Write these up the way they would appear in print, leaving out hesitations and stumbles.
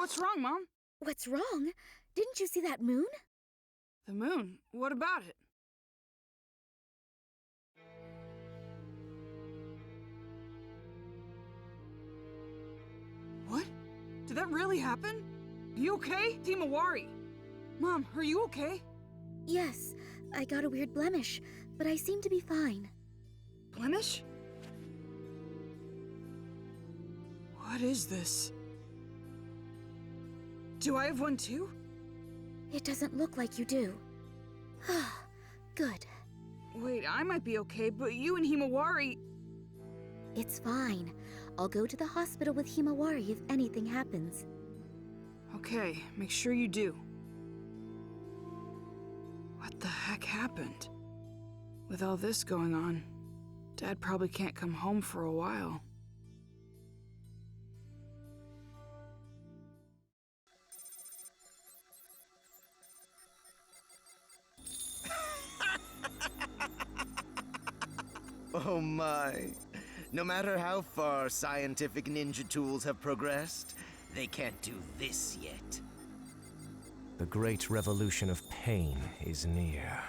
What's wrong, Mom? What's wrong? Didn't you see that moon? The moon? What about it? What? Did that really happen? Are you okay, Timawari? Mom, are you okay? Yes, I got a weird blemish, but I seem to be fine. Blemish? What is this? Do I have one too? It doesn't look like you do. Good. Wait, I might be okay, but you and Himawari... It's fine. I'll go to the hospital with Himawari if anything happens. Okay, make sure you do. What the heck happened? With all this going on, Dad probably can't come home for a while. Oh my. No matter how far scientific ninja tools have progressed, they can't do this yet. The great revolution of pain is near.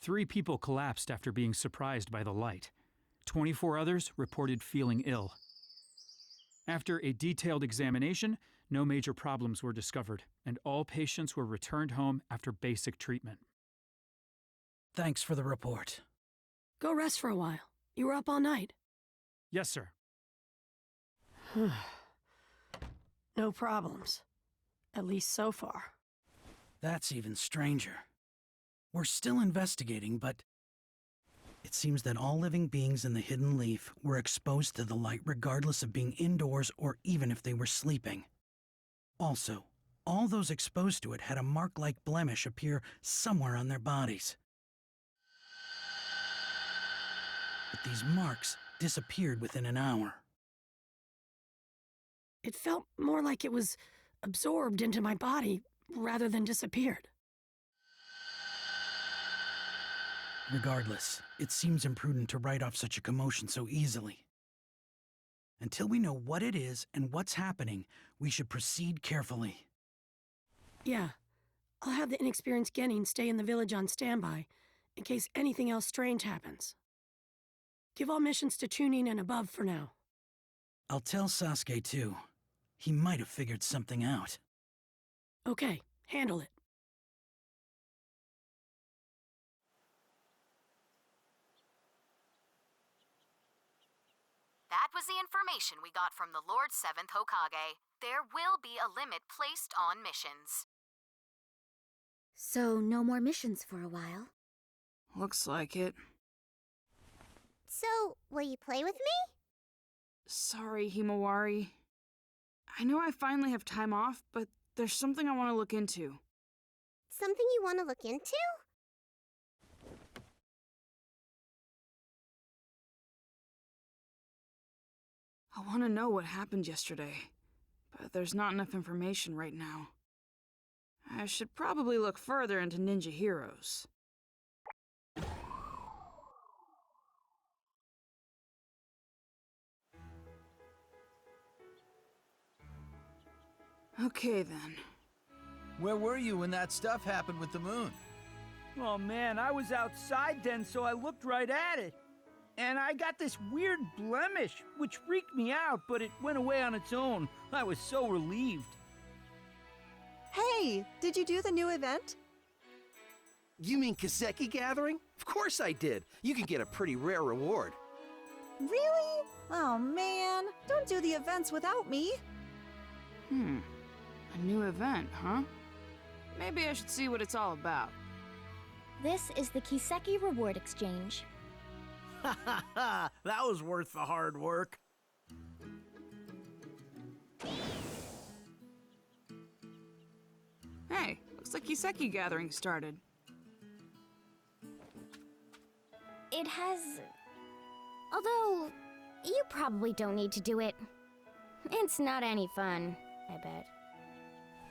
Three people collapsed after being surprised by the light. 24 others reported feeling ill. After a detailed examination, no major problems were discovered, and all patients were returned home after basic treatment. Thanks for the report. Go rest for a while. You were up all night. Yes, sir. No problems. At least so far. That's even stranger. We're still investigating, but it seems that all living beings in the Hidden Leaf were exposed to the light regardless of being indoors or even if they were sleeping. Also, all those exposed to it had a mark-like blemish appear somewhere on their bodies. But these marks disappeared within an hour. It felt more like it was absorbed into my body rather than disappeared. Regardless, it seems imprudent to write off such a commotion so easily. Until we know what it is and what's happening, we should proceed carefully. Yeah. I'll have the inexperienced Genin stay in the village on standby, in case anything else strange happens. Give all missions to Chunin and above for now. I'll tell Sasuke too. He might have figured something out. Okay, handle it. That was the information we got from the Lord 7th Hokage. There will be a limit placed on missions. So, no more missions for a while? Looks like it. So, will you play with me? Sorry, Himawari. I know I finally have time off, but there's something I want to look into. Something you want to look into? I want to know what happened yesterday, but there's not enough information right now. I should probably look further into ninja heroes. Okay then. Where were you when that stuff happened with the moon? Oh man, I was outside then, so I looked right at it. and I got this weird blemish, which freaked me out, but it went away on its own. I was so relieved. Hey, did you do the new event? You mean Kiseki Gathering? Of course I did. You can get a pretty rare reward. Really? Oh man, don't do the events without me. A new event, huh? Maybe I should see what it's all about. This is the Kiseki Reward Exchange. Ha ha ha! That was worth the hard work. Hey, looks like Kiseki Gathering started. It has... Although, you probably don't need to do it. It's not any fun, I bet.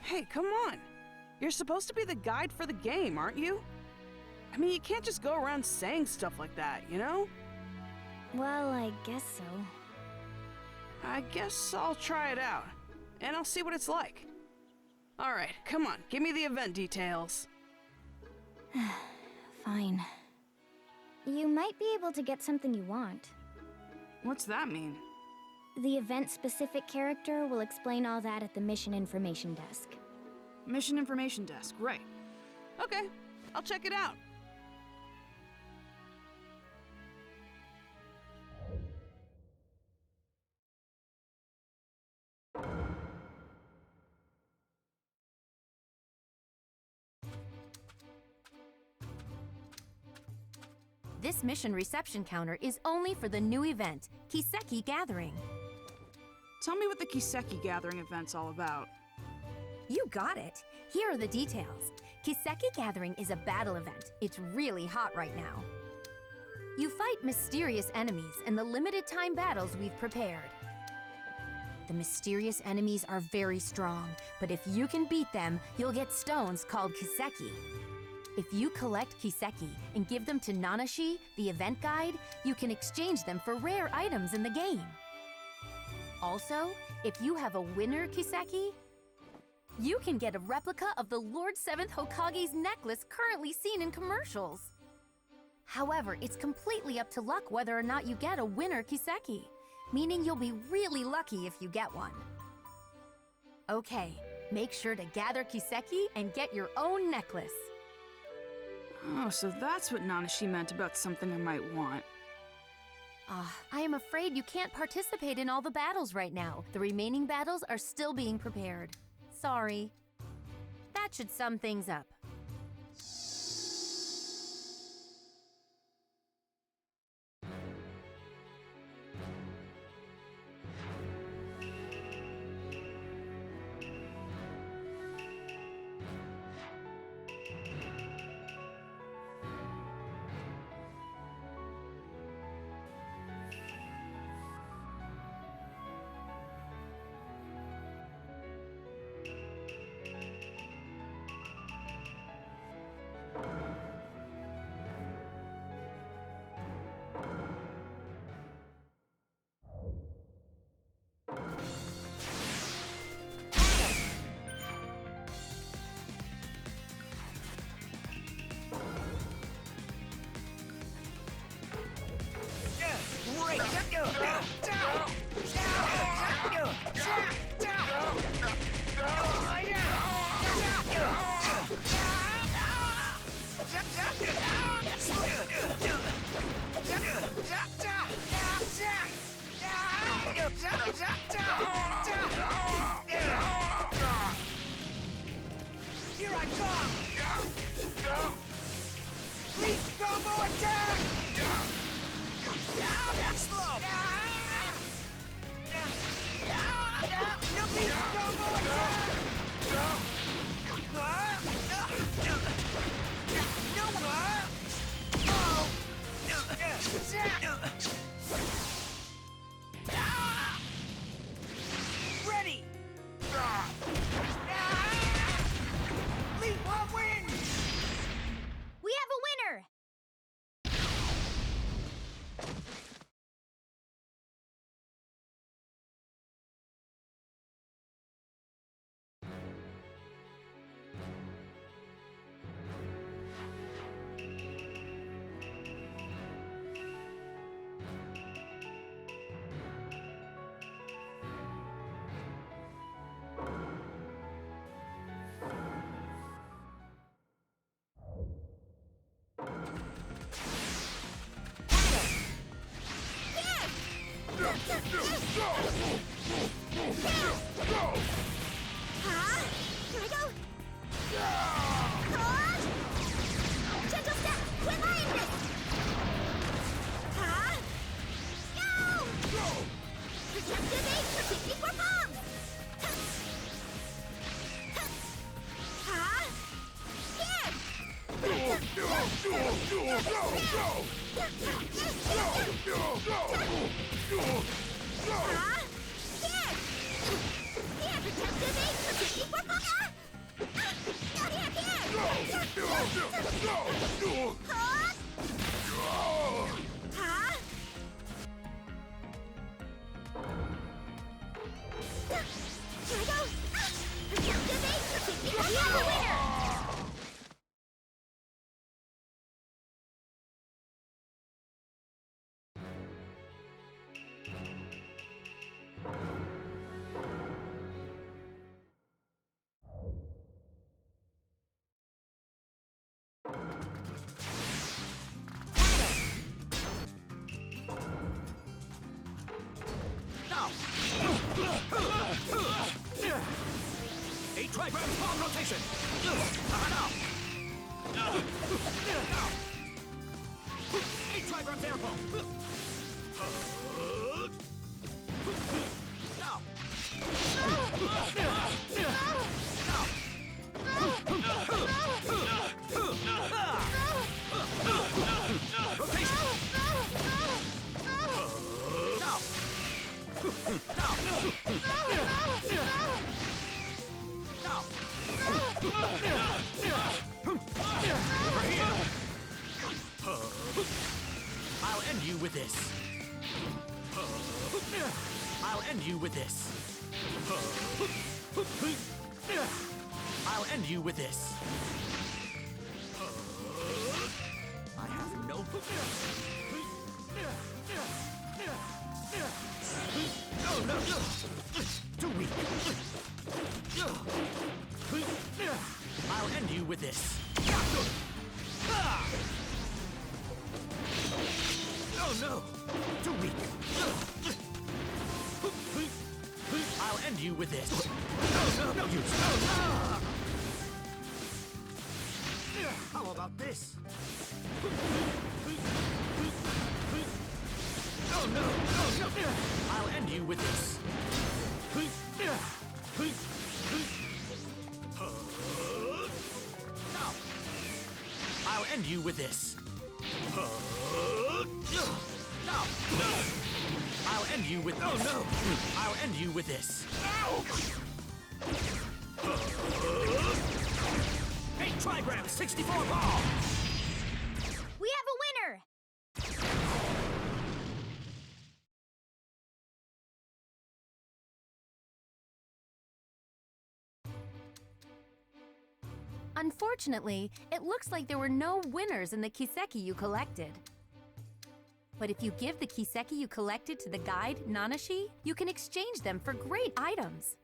Hey, come on! You're supposed to be the guide for the game, aren't you? I mean, you can't just go around saying stuff like that, you know? Well, I guess so. I guess I'll try it out, and I'll see what it's like. Alright, come on, give me the event details. Fine. You might be able to get something you want. What's that mean? The event-specific character will explain all that at the Mission Information Desk. Mission Information Desk, right. Okay, I'll check it out. This mission reception counter is only for the new event, Kiseki Gathering. Tell me what the Kiseki Gathering event's all about. You got it. Here are the details. Kiseki Gathering is a battle event. It's really hot right now. You fight mysterious enemies in the limited time battles we've prepared. The mysterious enemies are very strong, but if you can beat them, you'll get stones called Kiseki. If you collect Kiseki and give them to Nanashi, the event guide, you can exchange them for rare items in the game. Also, if you have a winner Kiseki, you can get a replica of the Lord 7th Hokage's necklace currently seen in commercials. However, it's completely up to luck whether or not you get a winner Kiseki, meaning you'll be really lucky if you get one. Okay, make sure to gather Kiseki and get your own necklace. Oh, so that's what Nanashi meant about something I might want. I am afraid you can't participate in all the battles right now. The remaining battles are still being prepared. Sorry. That should sum things up. Here I come! Please, combo attack! Slow! No, please, combo attack! Ready! Leap one win! We have a winner! Huh? Here I go! Gentle step! Quit lying this! Huh? Go! Protective aid for keeping for bombs! Huh? Here! Huh? Here! Here, protective aid for keeping for bombs! Eight trigrams bomb rotation! Eight trigrams air bomb! Now! Rotation! Over here! I'll end you with this. I'll end you with this. I'll end you with this. I have no... No, no, no! Too weak! I'll end you with this. Oh no! Too weak! I'll end you with this. No use! How about this? Oh no! I'll end you with this. Now! I'll end you with this. Now! I'll end you with... Oh no! I'll end you with this. Eight trigrams, 64 ball! We have a winner! Unfortunately, it looks like there were no winners in the Kiseki you collected. But if you give the Kiseki you collected to the guide, Nanashi, you can exchange them for great items.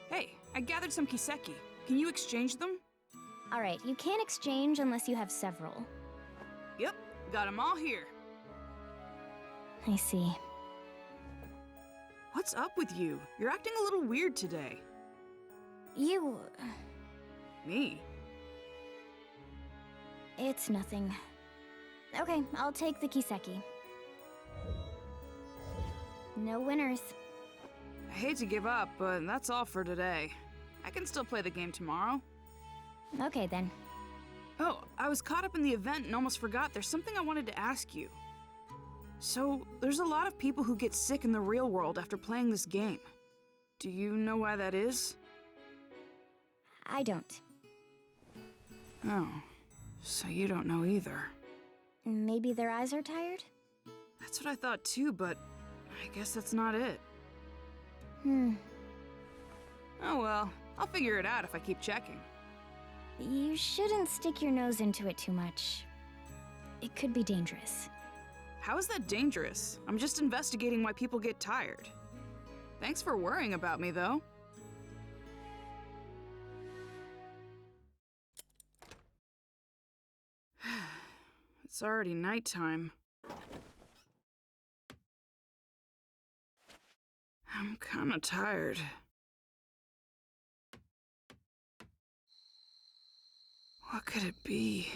Hey, I gathered some Kiseki. Can you exchange them? All right, you can't exchange unless you have several. Yep, got them all here. I see. What's up with you? You're acting a little weird today. You... Me? It's nothing. Okay, I'll take the Kiseki. No winners. I hate to give up, but that's all for today. I can still play the game tomorrow. Okay, then. Oh, I was caught up in the event and almost forgot there's something I wanted to ask you. So, there's a lot of people who get sick in the real world after playing this game. Do you know why that is? I don't. Oh, so you don't know either. Maybe their eyes are tired? That's what I thought too, but I guess that's not it. Hmm. Oh well, I'll figure it out if I keep checking. You shouldn't stick your nose into it too much. It could be dangerous. How is that dangerous? I'm just investigating why people get tired. Thanks for worrying about me, though. It's already nighttime. I'm kinda tired. What could it be?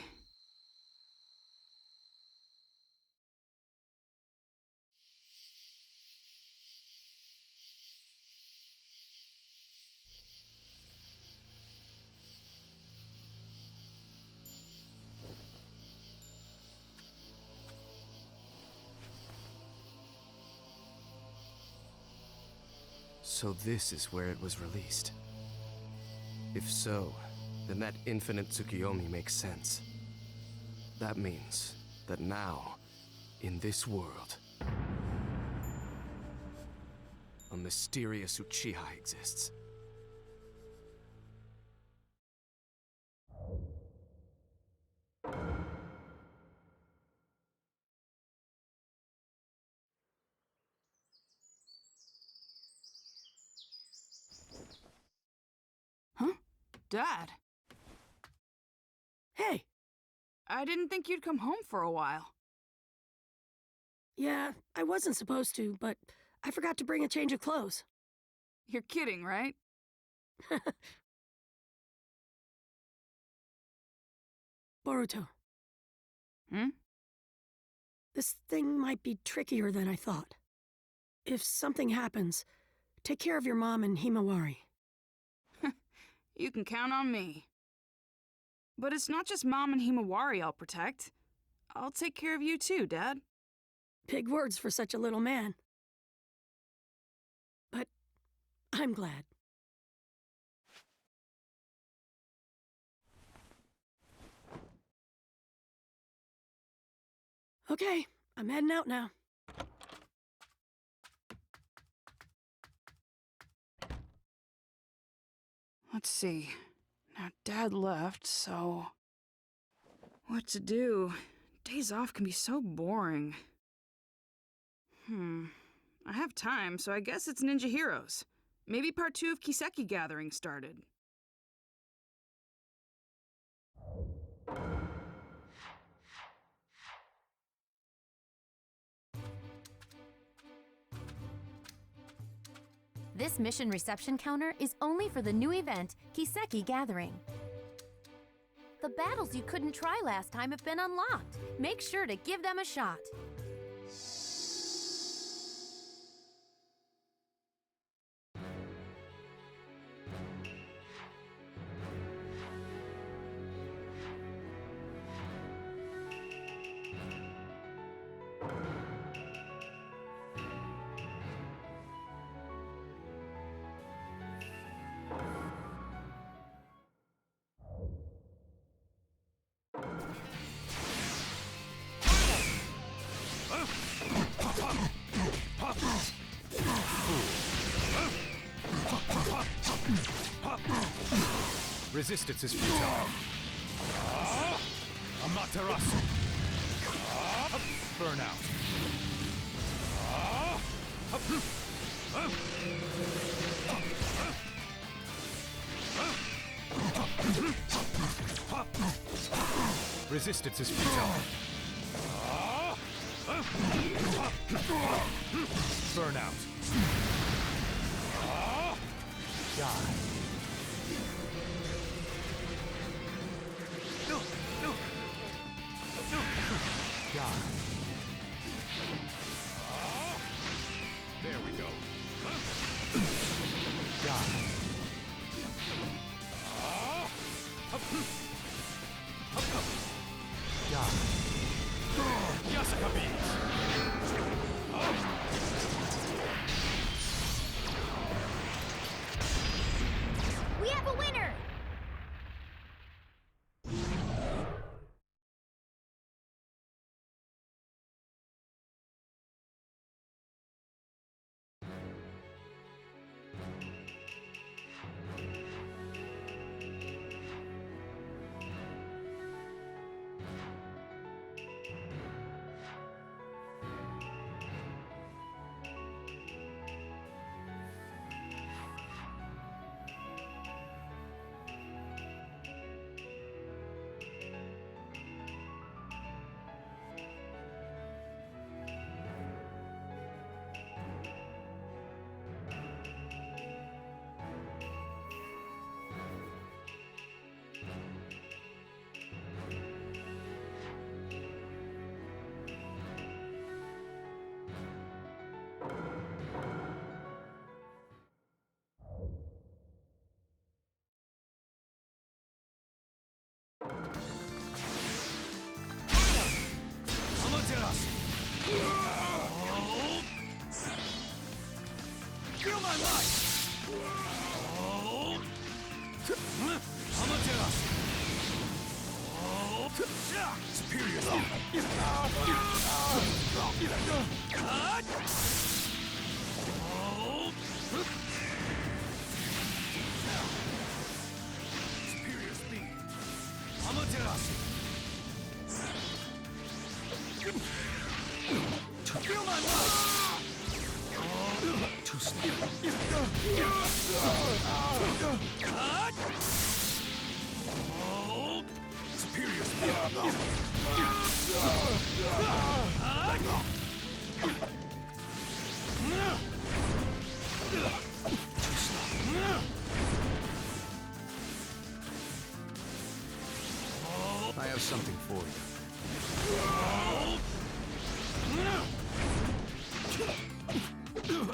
So this is where it was released. If so, then that infinite Tsukiyomi makes sense. That means that now, in this world, a mysterious Uchiha exists. Huh? Dad? Hey! I didn't think you'd come home for a while. Yeah, I wasn't supposed to, but I forgot to bring a change of clothes. You're kidding, right? Boruto. Hmm? This thing might be trickier than I thought. If something happens, take care of your mom and Himawari. You can count on me. But it's not just Mom and Himawari I'll protect. I'll take care of you too, Dad. Big words for such a little man. But I'm glad. Okay, I'm heading out now. Let's see. Now, Dad left, so... What to do? Days off can be so boring. I have time, so I guess it's Ninja Heroes. Maybe part 2 of Kiseki Gathering started. This mission reception counter is only for the new event, Kiseki Gathering. The battles you couldn't try last time have been unlocked. Make sure to give them a shot. Resistance is futile. Amaterasu. Burn out. Resistance is futile. Burn out. Die. There we go. Yasuka We have a winner! Superior speed. Amaterasu. Feel my love. Too slow. Superior speed. I have something for you.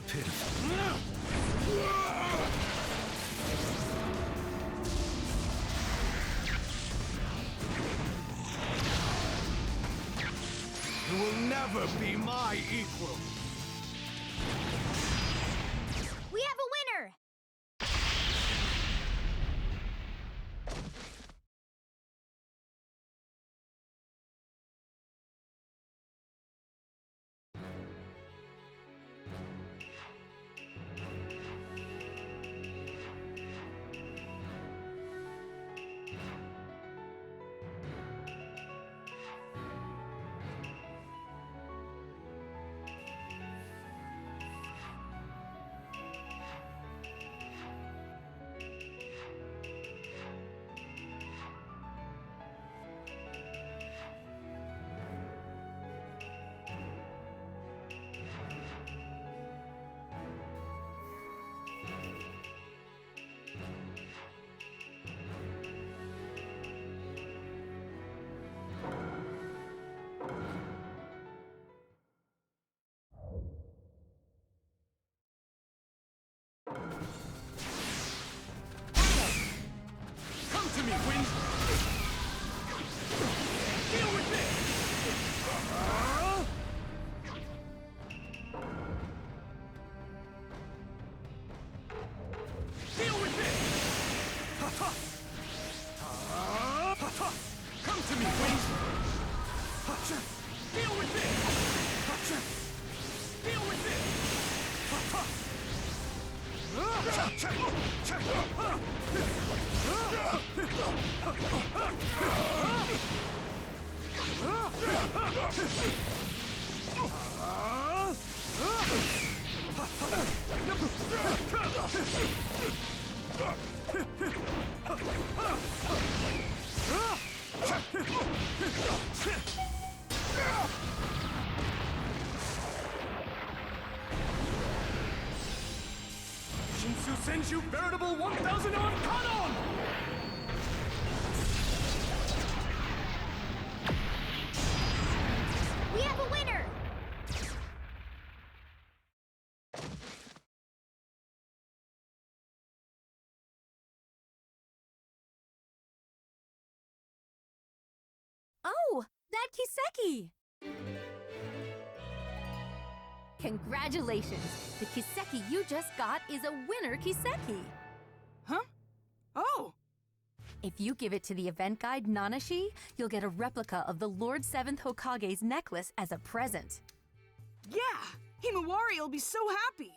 Pitiful. You will never be my equal. We have a winner! Come to me, Wind! Deal with this! Deal with this! Come to me, Wind! Deal with this! Deal with this! Shinsu sends you veritable 1,000 on Kanon! We have a winner! Oh, that Kiseki! Congratulations! The Kiseki you just got is a winner Kiseki! Huh? Oh! If you give it to the event guide Nanashi, you'll get a replica of the Lord 7th Hokage's necklace as a present. Yeah! Himawari will be so happy!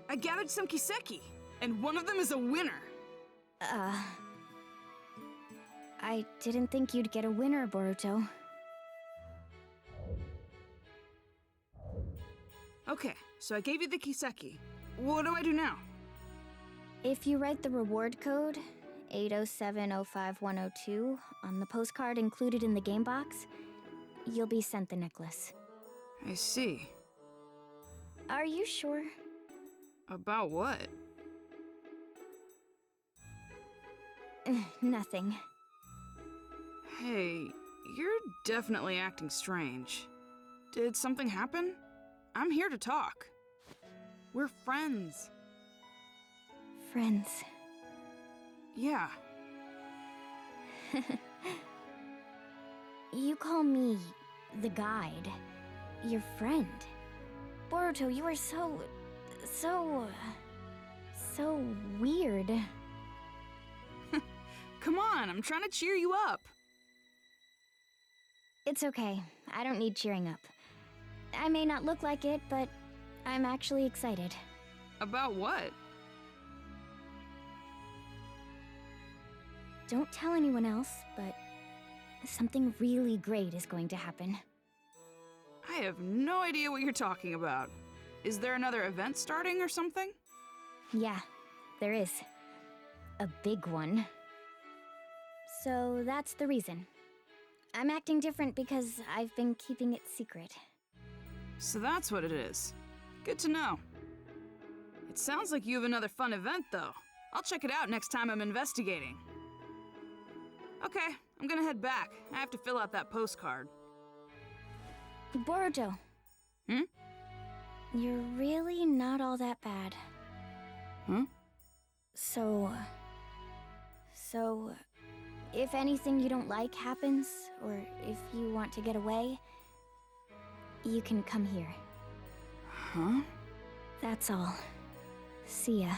I gathered some Kiseki, and one of them is a winner. I didn't think you'd get a winner, Boruto. Okay, so I gave you the Kiseki. What do I do now? If you write the reward code, 807051002, on the postcard included in the game box, you'll be sent the necklace. I see. Are you sure? About what? Nothing. Hey, you're definitely acting strange. Did something happen? I'm here to talk. We're friends. Friends. Yeah. You call me the guide. Your friend. Boruto, you are so weird. Come on, I'm trying to cheer you up. It's okay. I don't need cheering up. I may not look like it, but I'm actually excited. About what? Don't tell anyone else, but something really great is going to happen. I have no idea what you're talking about. Is there another event starting or something? Yeah, there is. A big one. So that's the reason. I'm acting different because I've been keeping it secret. So that's what it is. Good to know. It sounds like you have another fun event, though. I'll check it out next time I'm investigating. Okay, I'm gonna head back. I have to fill out that postcard. Boruto. Hmm? You're really not all that bad. Huh? So, if anything you don't like happens, or if you want to get away, you can come here. Huh? That's all. See ya.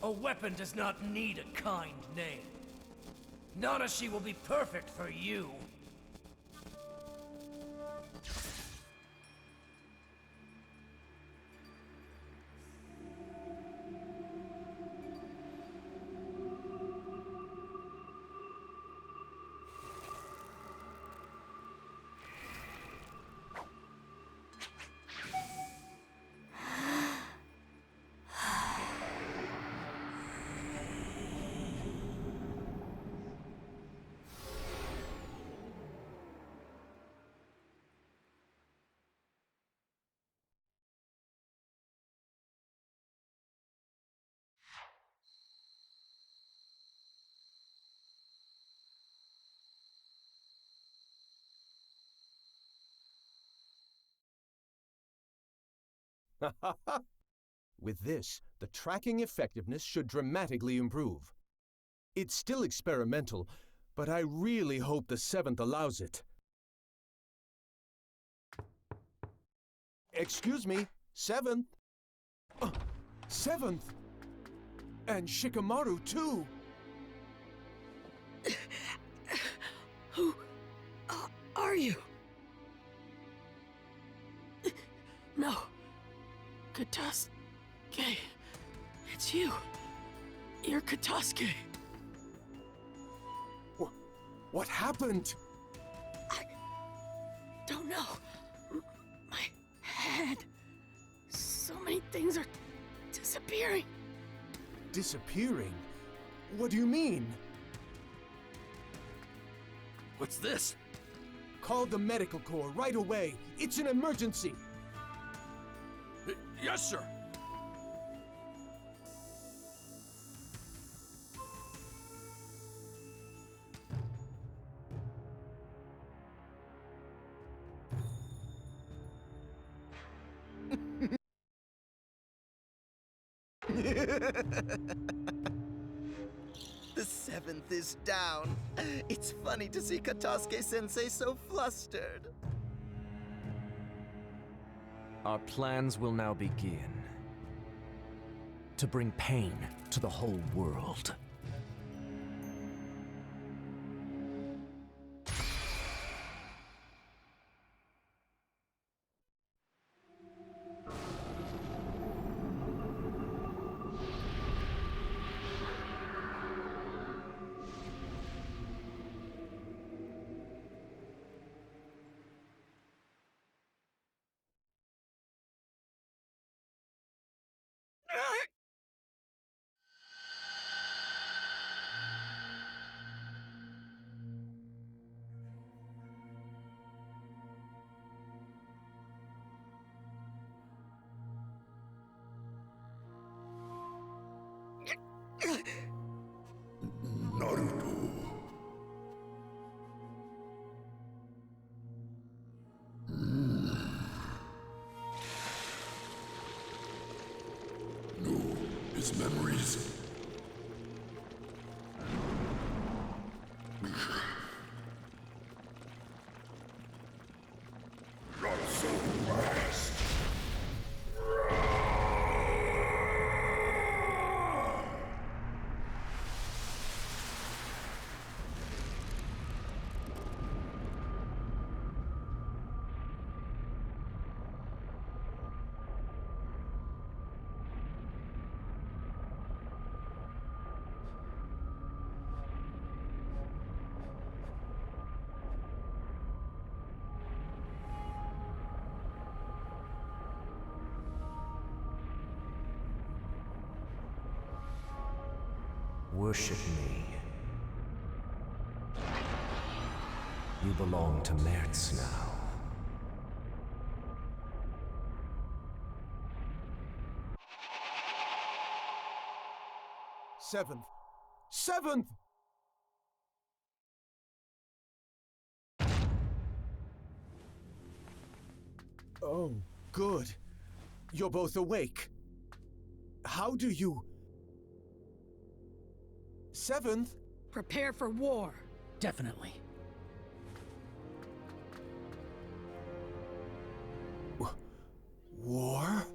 A weapon does not need a kind name. Narashi will be perfect for you. With this, the tracking effectiveness should dramatically improve. It's still experimental, but I really hope the 7th allows it. Excuse me, 7th? 7th? And Shikamaru, too! Who are you? No. Katasuke. It's you. You're Katasuke. What happened? I don't know. My head. So many things are disappearing. Disappearing? What do you mean? What's this? Call the medical corps right away. It's an emergency. Yes, sir. The 7th is down. It's funny to see Katasuke-sensei so flustered. Our plans will now begin. To bring pain to the whole world. Naruto. No, his memories. Not so fast. Worship me. You belong to Mertz now. Seventh! Seventh! Oh, good. You're both awake. How do you... Seventh? Prepare for war. Definitely. War?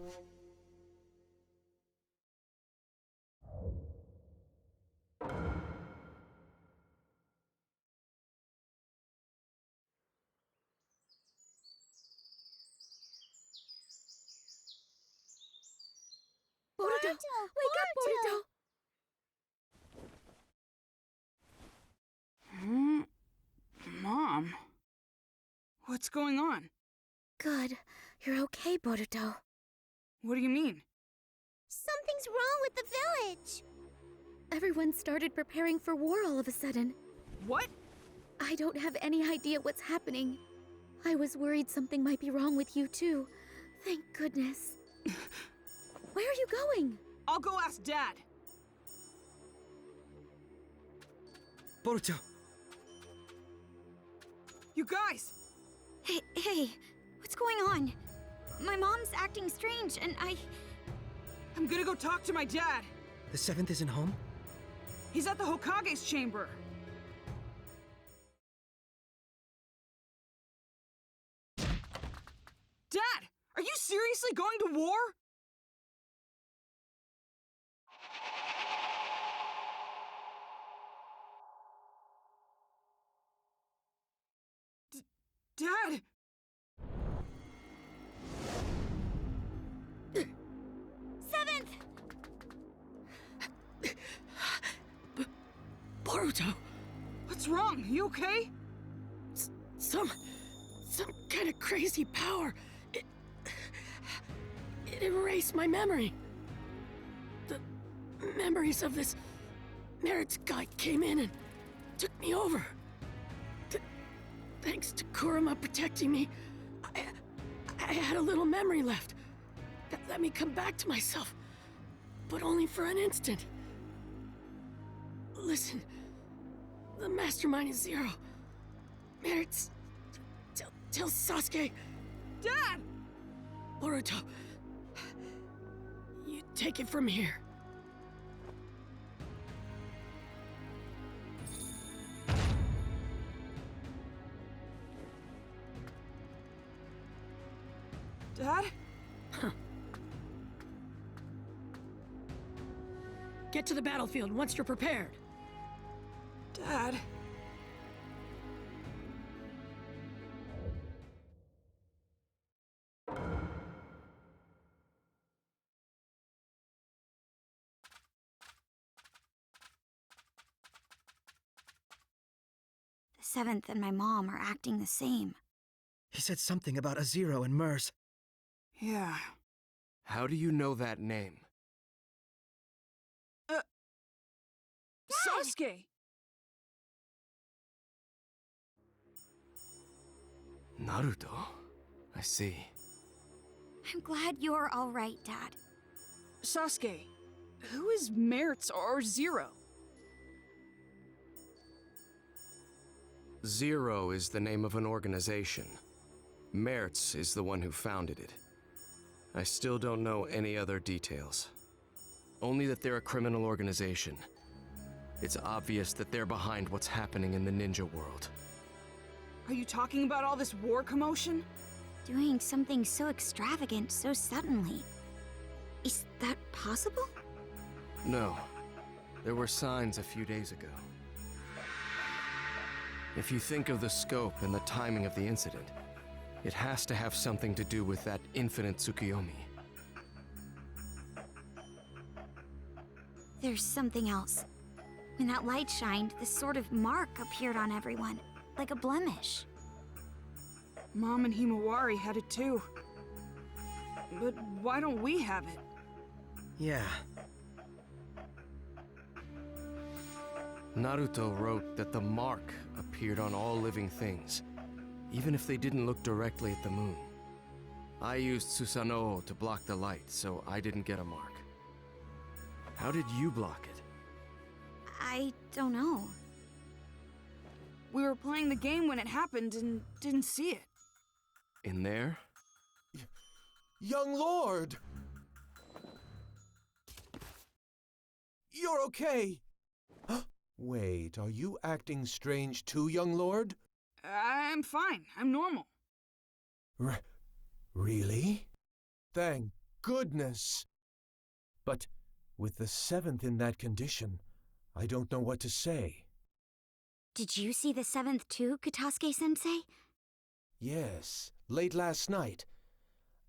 Boruto! Wake up, Boruto! Mom? What's going on? Good. You're okay, Boruto. What do you mean? Something's wrong with the village. Everyone started preparing for war all of a sudden. What? I don't have any idea what's happening. I was worried something might be wrong with you, too. Thank goodness. Where are you going? I'll go ask Dad. Boruto! You guys! Hey, what's going on? My mom's acting strange, and I'm gonna go talk to my dad. The seventh isn't home? He's at the Hokage's chamber. Dad! Are you seriously going to war? Dad! Seventh! Boruto! What's wrong? You okay? Some kind of crazy power. It erased my memory. The memories of this Merit's guy came in and took me over. Thanks to Kurama protecting me, I had a little memory left that let me come back to myself, but only for an instant. Listen, the mastermind is Zero. Merit's... Tell Sasuke... Dad! Boruto, you take it from here. Dad? Get to the battlefield once you're prepared. Dad? The seventh and my mom are acting the same. He said something about a zero and Mers. Yeah. How do you know that name? Sasuke! Naruto? I see. I'm glad you're all right, Dad. Sasuke, who is Mertz or Zero? Zero is the name of an organization. Mertz is the one who founded it. I still don't know any other details. Only that they're a criminal organization. It's obvious that they're behind what's happening in the ninja world. Are you talking about all this war commotion? Doing something so extravagant so suddenly. Is that possible? No. There were signs a few days ago. If you think of the scope and the timing of the incident, it has to have something to do with that infinite Tsukiyomi. There's something else. When that light shined, this sort of mark appeared on everyone, like a blemish. Mom and Himawari had it too. But why don't we have it? Yeah. Naruto wrote that the mark appeared on all living things, even if they didn't look directly at the moon. I used Susanoo to block the light, so I didn't get a mark. How did you block it? I don't know. We were playing the game when it happened and didn't see it. In there? Young Lord! You're okay! Wait, are you acting strange too, young lord? I'm fine. I'm normal. Really? Thank goodness! But with the seventh in that condition, I don't know what to say. Did you see the seventh too, Katasuke-sensei? Yes, late last night.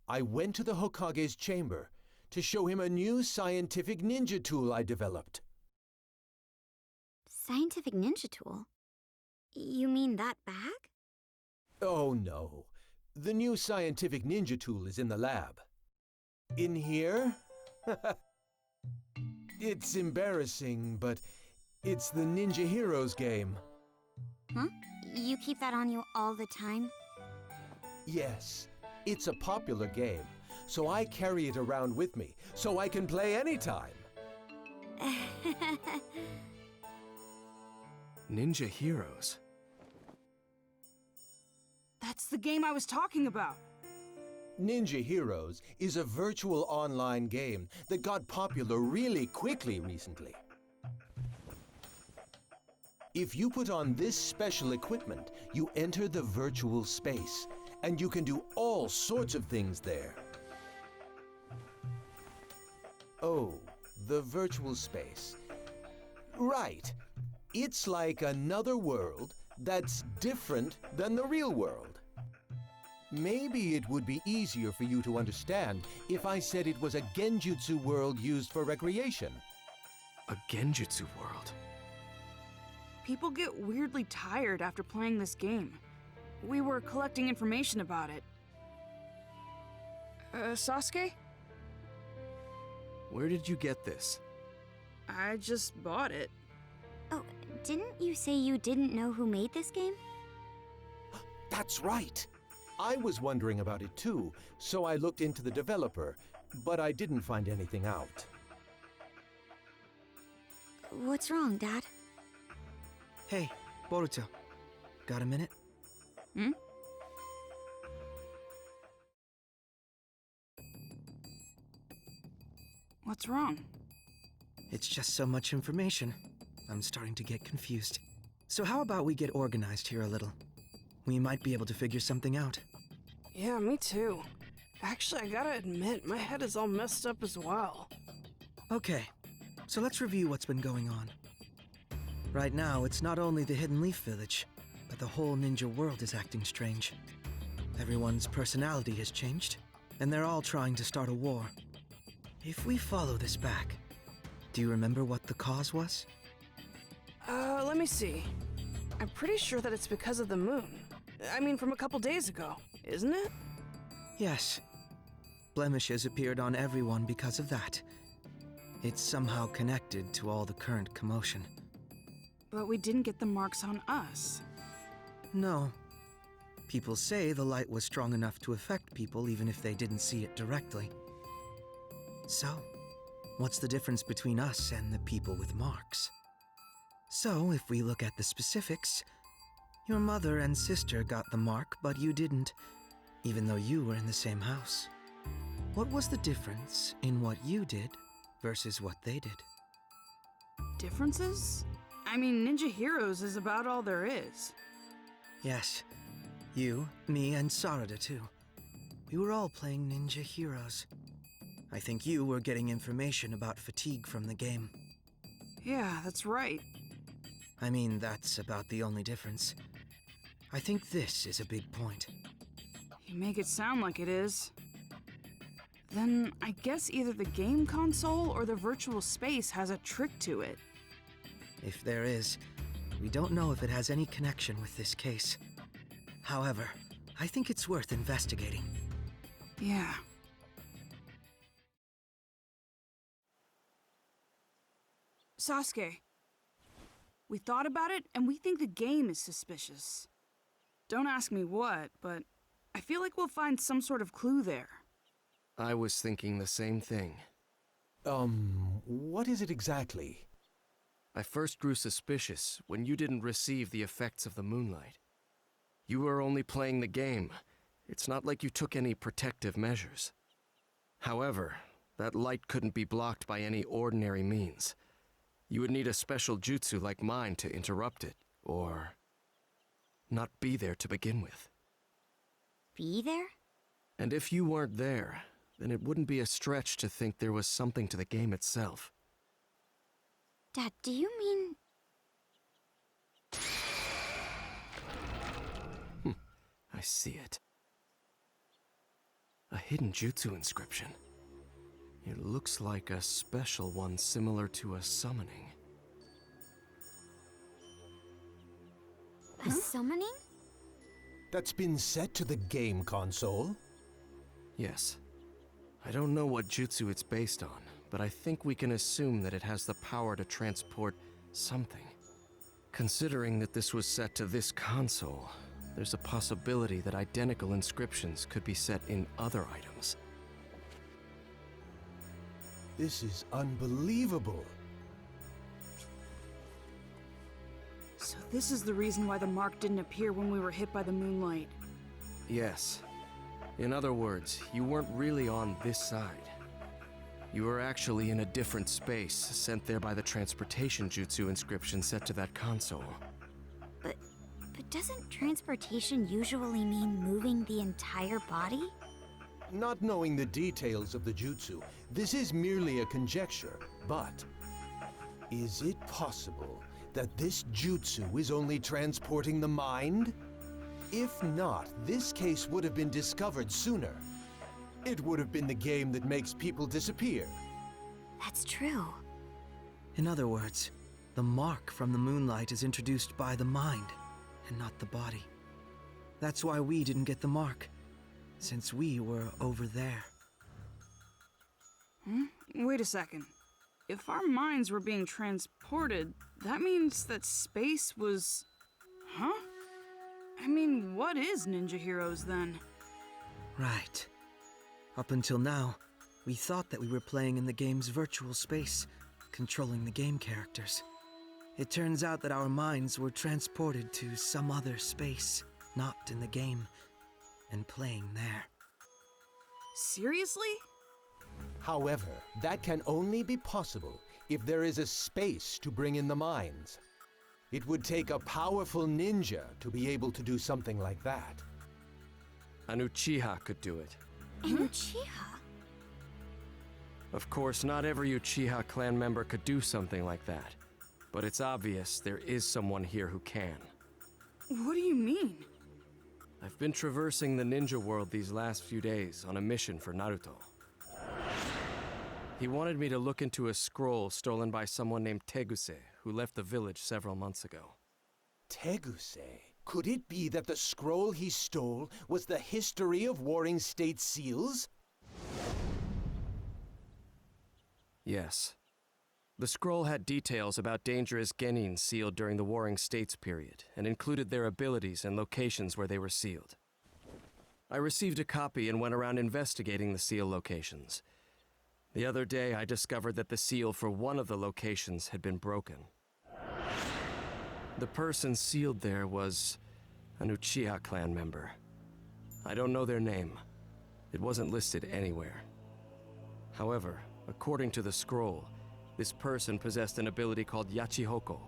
I went to the Hokage's chamber to show him a new scientific ninja tool I developed. Scientific ninja tool? You mean that bag? Oh no. The new scientific ninja tool is in the lab. In here? It's embarrassing, but it's the Ninja Heroes game. Huh? You keep that on you all the time? Yes, it's a popular game, so I carry it around with me, so I can play anytime. Ninja Heroes? That's the game I was talking about. Ninja Heroes is a virtual online game that got popular really quickly recently. If you put on this special equipment, you enter the virtual space, and you can do all sorts of things there. Oh, the virtual space. Right. It's like another world that's different than the real world. Maybe it would be easier for you to understand if I said it was a genjutsu world used for recreation. A genjutsu world? People get weirdly tired after playing this game. We were collecting information about it. Sasuke? Where did you get this? I just bought it. Oh, didn't you say you didn't know who made this game? That's right. I was wondering about it too, so I looked into the developer, but I didn't find anything out. What's wrong, Dad? Hey, Boruto. Got a minute? Hmm? What's wrong? It's just so much information. I'm starting to get confused. So how about we get organized here a little? We might be able to figure something out. Yeah, me too. Actually, I gotta admit, my head is all messed up as well. Okay, so let's review what's been going on. Right now, it's not only the Hidden Leaf Village, but the whole ninja world is acting strange. Everyone's personality has changed, and they're all trying to start a war. If we follow this back, do you remember what the cause was? Let me see. I'm pretty sure that it's because of the moon. I mean, from a couple days ago, isn't it? Yes. Blemishes appeared on everyone because of that. It's somehow connected to all the current commotion. But we didn't get the marks on us. No. People say the light was strong enough to affect people even if they didn't see it directly. So, What's the difference between us and the people with marks? So, if we look at the specifics, your mother and sister got the mark, but you didn't, even though you were in the same house. What was the difference in what you did versus what they did? Differences? I mean, Ninja Heroes is about all there is. Yes. You, me, and Sarada too. We were all playing Ninja Heroes. I think you were getting information about fatigue from the game. Yeah, that's right. I mean, that's about the only difference. I think this is a big point. You make it sound like it is. Then I guess either the game console or the virtual space has a trick to it. If there is, we don't know if it has any connection with this case. However, I think it's worth investigating. Yeah. Sasuke, we thought about it and we think the game is suspicious. Don't ask me what, but I feel like we'll find some sort of clue there. I was thinking the same thing. What is it exactly? I first grew suspicious when you didn't receive the effects of the moonlight. You were only playing the game. It's not like you took any protective measures. However, that light couldn't be blocked by any ordinary means. You would need a special jutsu like mine to interrupt it, or not be there to begin with. Be there? And if you weren't there, then it wouldn't be a stretch to think there was something to the game itself. Dad, do you mean... I see it. A hidden jutsu inscription. It looks like a special one similar to a summoning. A summoning? That's been set to the game console? Yes. I don't know what jutsu it's based on, but I think we can assume that it has the power to transport something. Considering that this was set to this console, there's a possibility that identical inscriptions could be set in other items. This is unbelievable. So this is the reason why the mark didn't appear when we were hit by the moonlight. Yes. In other words, you weren't really on this side. You were actually in a different space, sent there by the transportation jutsu inscription set to that console. But doesn't transportation usually mean moving the entire body? Not knowing the details of the jutsu, this is merely a conjecture, but is it possible that this jutsu is only transporting the mind? If not, this case would have been discovered sooner. It would have been the game that makes people disappear. That's true. In other words, the mark from the moonlight is introduced by the mind, and not the body. That's why we didn't get the mark, since we were over there. Wait a second. If our minds were being transported, that means that space was... Huh? I mean, what is Ninja Heroes then? Right. Up until now, we thought that we were playing in the game's virtual space, controlling the game characters. It turns out that our minds were transported to some other space, not in the game, and playing there. Seriously? However, that can only be possible if there is a space to bring in the minds. It would take a powerful ninja to be able to do something like that. An Uchiha could do it. An Uchiha? Of course, not every Uchiha clan member could do something like that. But it's obvious there is someone here who can. What do you mean? I've been traversing the ninja world these last few days on a mission for Naruto. He wanted me to look into a scroll stolen by someone named Teguse, who left the village several months ago. Teguse? Could it be that the scroll he stole was the history of Warring State seals? Yes. The scroll had details about dangerous genins sealed during the Warring States period, and included their abilities and locations where they were sealed. I received a copy and went around investigating the seal locations. The other day, I discovered that the seal for one of the locations had been broken. The person sealed there was an Uchiha clan member. I don't know their name. It wasn't listed anywhere. However, according to the scroll, this person possessed an ability called Yachihoko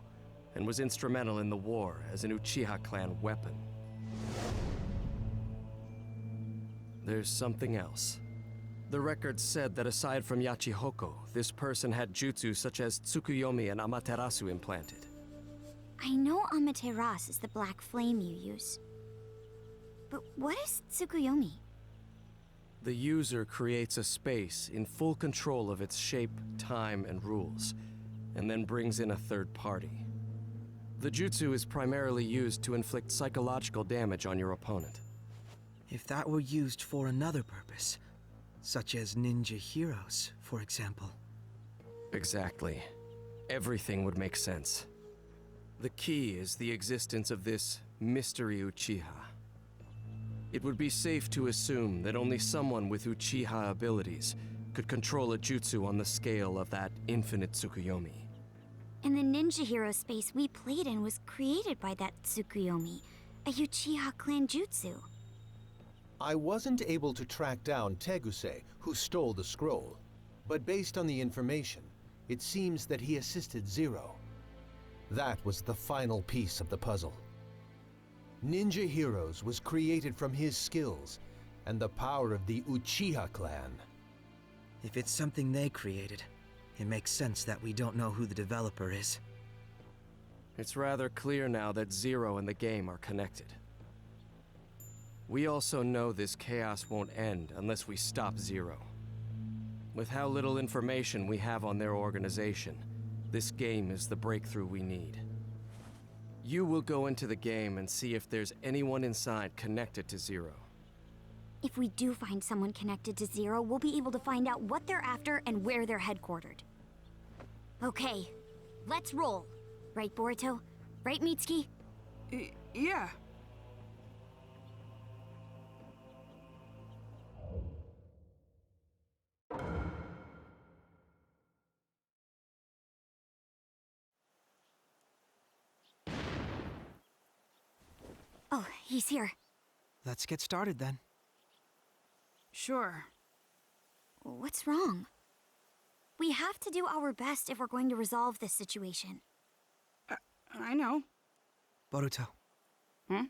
and was instrumental in the war as an Uchiha clan weapon. There's something else. The record said that aside from Yachihoko, this person had jutsu such as Tsukuyomi and Amaterasu implanted. I know Amaterasu is the black flame you use. But what is Tsukuyomi? The user creates a space in full control of its shape, time, and rules, and then brings in a third party. The jutsu is primarily used to inflict psychological damage on your opponent. If that were used for another purpose, such as ninja heroes, for example. Exactly. Everything would make sense. The key is the existence of this mystery Uchiha. It would be safe to assume that only someone with Uchiha abilities could control a jutsu on the scale of that infinite Tsukuyomi. And the ninja hero space we played in was created by that Tsukuyomi, a Uchiha clan jutsu. I wasn't able to track down Teguse, who stole the scroll, but based on the information, it seems that he assisted Zero. That was the final piece of the puzzle. Ninja Heroes was created from his skills and the power of the Uchiha clan. If it's something they created, it makes sense that we don't know who the developer is. It's rather clear now that Zero and the game are connected. We also know this chaos won't end unless we stop Zero. With how little information we have on their organization, this game is the breakthrough we need. You will go into the game and see if there's anyone inside connected to Zero. If we do find someone connected to Zero, we'll be able to find out what they're after and where they're headquartered. Okay, let's roll. Right, Boruto? Right, Mitsuki? Yeah. Oh, he's here. Let's get started then. Sure. What's wrong? We have to do our best if we're going to resolve this situation. I know. Boruto. Hmm?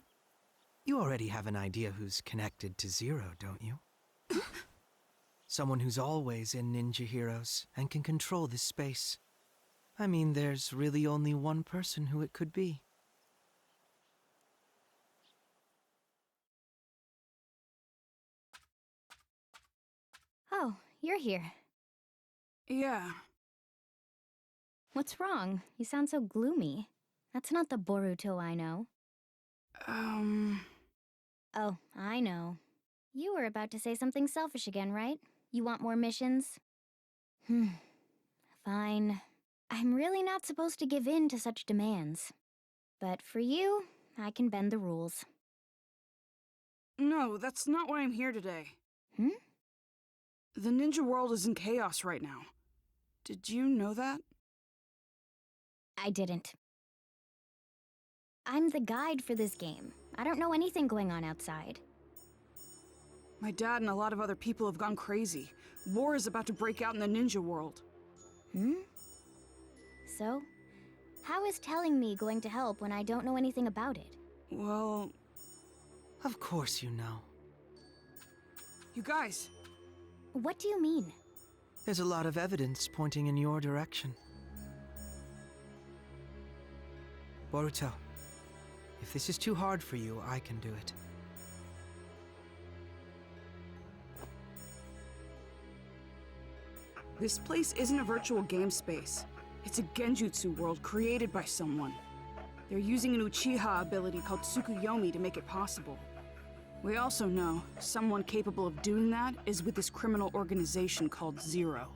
You already have an idea who's connected to Zero, don't you? Someone who's always in Ninja Heroes and can control this space. I mean, there's really only one person who it could be. Oh, you're here. Yeah. What's wrong? You sound so gloomy. That's not the Boruto I know. Oh, I know. You were about to say something selfish again, right? You want more missions? Fine. I'm really not supposed to give in to such demands. But for you, I can bend the rules. No, that's not why I'm here today. The ninja world is in chaos right now. Did you know that? I didn't. I'm the guide for this game. I don't know anything going on outside. My dad and a lot of other people have gone crazy. War is about to break out in the ninja world. So, how is telling me going to help when I don't know anything about it? Well... Of course you know. You guys... What do you mean? There's a lot of evidence pointing in your direction. Boruto, if this is too hard for you, I can do it. This place isn't a virtual game space. It's a genjutsu world created by someone. They're using an Uchiha ability called Tsukuyomi to make it possible. We also know someone capable of doing that is with this criminal organization called Zero.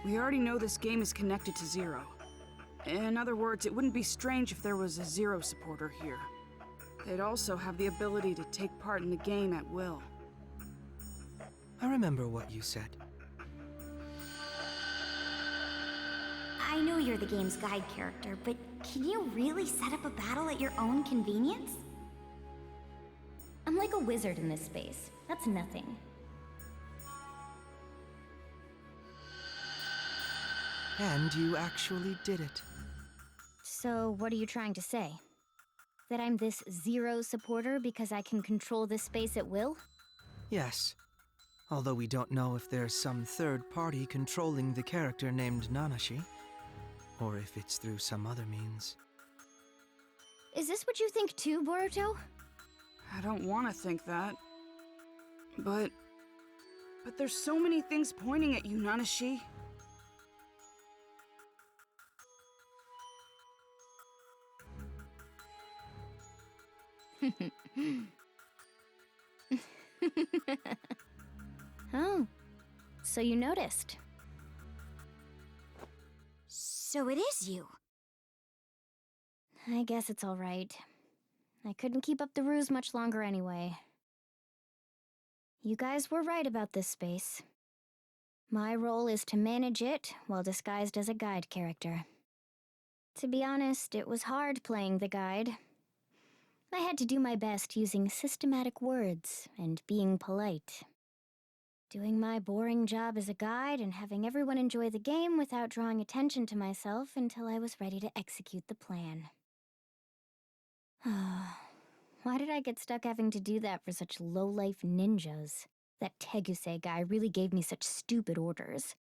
We already know this game is connected to Zero. In other words, it wouldn't be strange if there was a Zero supporter here. They'd also have the ability to take part in the game at will. I remember what you said. I know you're the game's guide character, but can you really set up a battle at your own convenience? I'm like a wizard in this space. That's nothing. And you actually did it. So, what are you trying to say? That I'm this Zero supporter because I can control this space at will? Yes. Although we don't know if there's some third party controlling the character named Nanashi, or if it's through some other means. Is this what you think too, Boruto? I don't want to think that. But there's so many things pointing at you, Nanashi. Oh, so you noticed. So it is you. I guess it's all right. I couldn't keep up the ruse much longer anyway. You guys were right about this space. My role is to manage it while disguised as a guide character. To be honest, it was hard playing the guide. I had to do my best using systematic words and being polite. Doing my boring job as a guide and having everyone enjoy the game without drawing attention to myself until I was ready to execute the plan. Why did I get stuck having to do that for such low-life ninjas? That Teguse guy really gave me such stupid orders.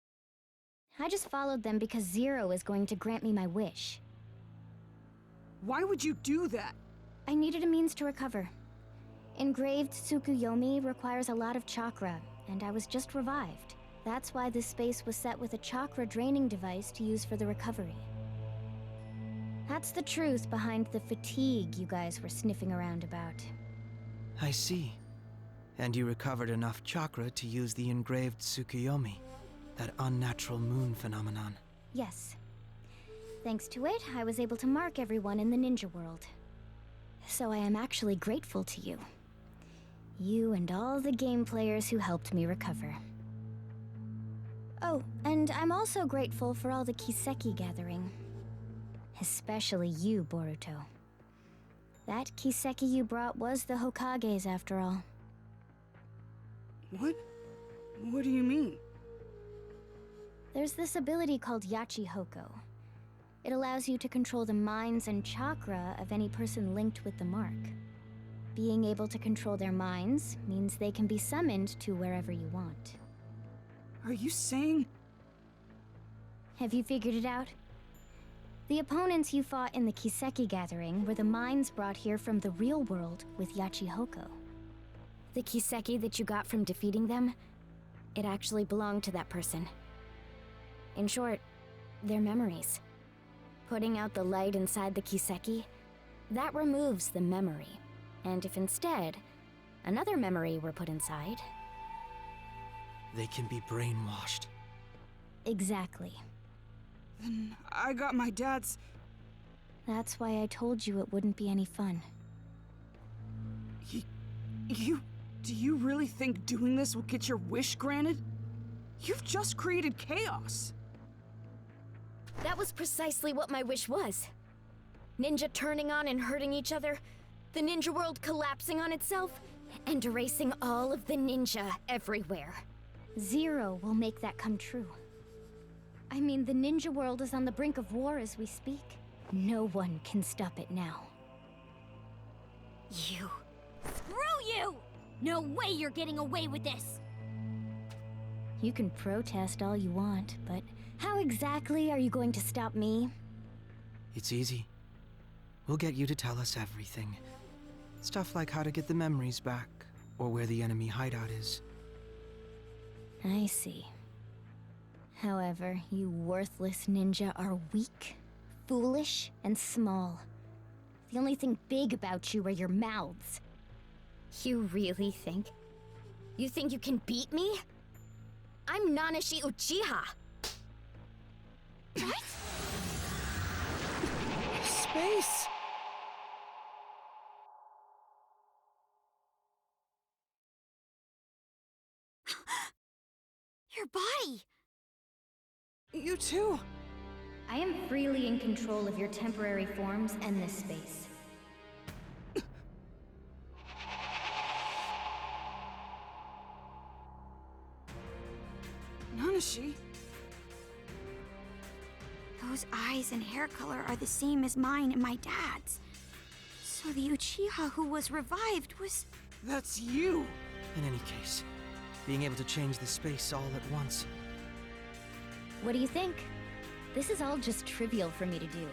I just followed them because Zero is going to grant me my wish. Why would you do that? I needed a means to recover. Engraved Tsukuyomi requires a lot of chakra, and I was just revived. That's why this space was set with a chakra draining device to use for the recovery. That's the truth behind the fatigue you guys were sniffing around about. I see. And you recovered enough chakra to use the engraved Tsukuyomi, that unnatural moon phenomenon. Yes. Thanks to it, I was able to mark everyone in the ninja world. So I am actually grateful to you. You and all the game players who helped me recover. Oh, and I'm also grateful for all the Kiseki gathering. Especially you, Boruto. That Kiseki you brought was the Hokage's after all. What? What do you mean? There's this ability called Yachi Hoko. It allows you to control the minds and chakra of any person linked with the mark. Being able to control their minds means they can be summoned to wherever you want. Are you saying... Have you figured it out? The opponents you fought in the Kiseki gathering were the minds brought here from the real world with Yachi Hoko. The Kiseki that you got from defeating them, it actually belonged to that person. In short, their memories. Putting out the light inside the Kiseki, that removes the memory. And if instead, another memory were put inside... They can be brainwashed. Exactly. Then I got my dad's... That's why I told you it wouldn't be any fun. Do you really think doing this will get your wish granted? You've just created chaos. That was precisely what my wish was. Ninja turning on and hurting each other, the ninja world collapsing on itself, and erasing all of the ninja everywhere. Zero will make that come true. I mean, the ninja world is on the brink of war as we speak. No one can stop it now. You. Screw you! No way you're getting away with this! You can protest all you want, but how exactly are you going to stop me? It's easy. We'll get you to tell us everything. Stuff like how to get the memories back, or where the enemy hideout is. I see. However, you worthless ninja are weak, foolish, and small. The only thing big about you are your mouths. You really think? You think you can beat me? I'm Nanashi Uchiha! What? Space! Your body! You too! I am freely in control of your temporary forms and this space. Nanashi? Those eyes and hair color are the same as mine and my dad's. So the Uchiha who was revived was... That's you! In any case, being able to change the space all at once. What do you think? This is all just trivial for me to do.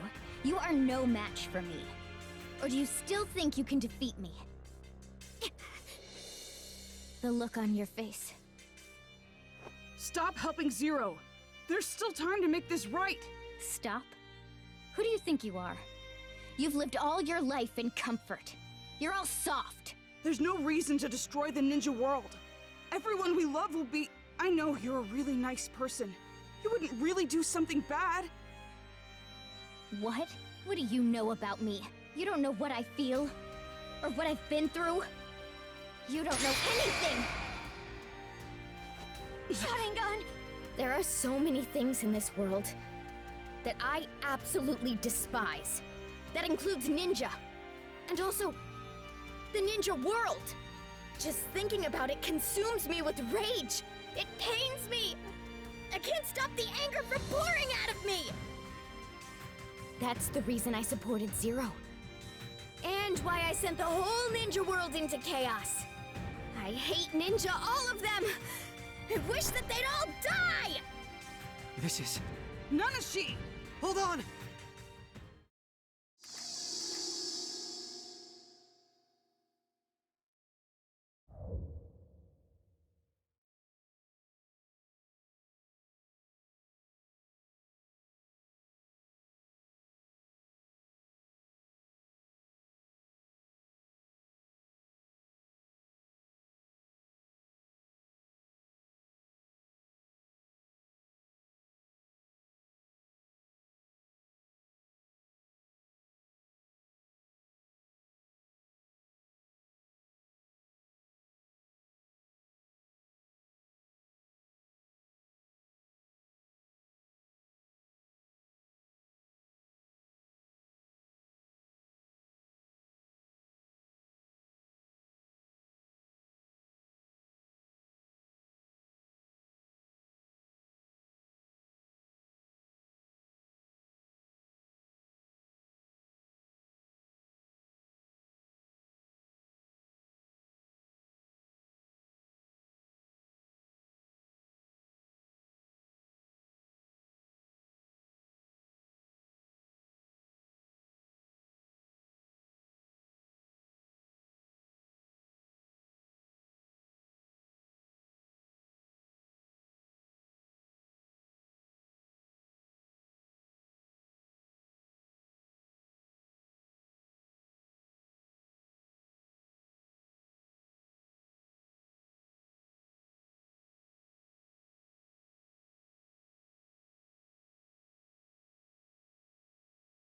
You are no match for me. Or do you still think you can defeat me? The look on your face. Stop helping Zero! There's still time to make this right! Stop? Who do you think you are? You've lived all your life in comfort. You're all soft. There's no reason to destroy the ninja world. Everyone we love will be... I know you're a really nice person. You wouldn't really do something bad. What? What do you know about me? You don't know what I feel? Or what I've been through? You don't know anything! Sharingan! There are so many things in this world that I absolutely despise. That includes ninja. And also, the ninja world. Just thinking about it consumes me with rage. It pains me. I can't stop the anger from pouring out of me. That's the reason I supported Zero. And why I sent the whole ninja world into chaos. I hate ninja, all of them. I wish that they'd all die! This is... Nanashi! Hold on!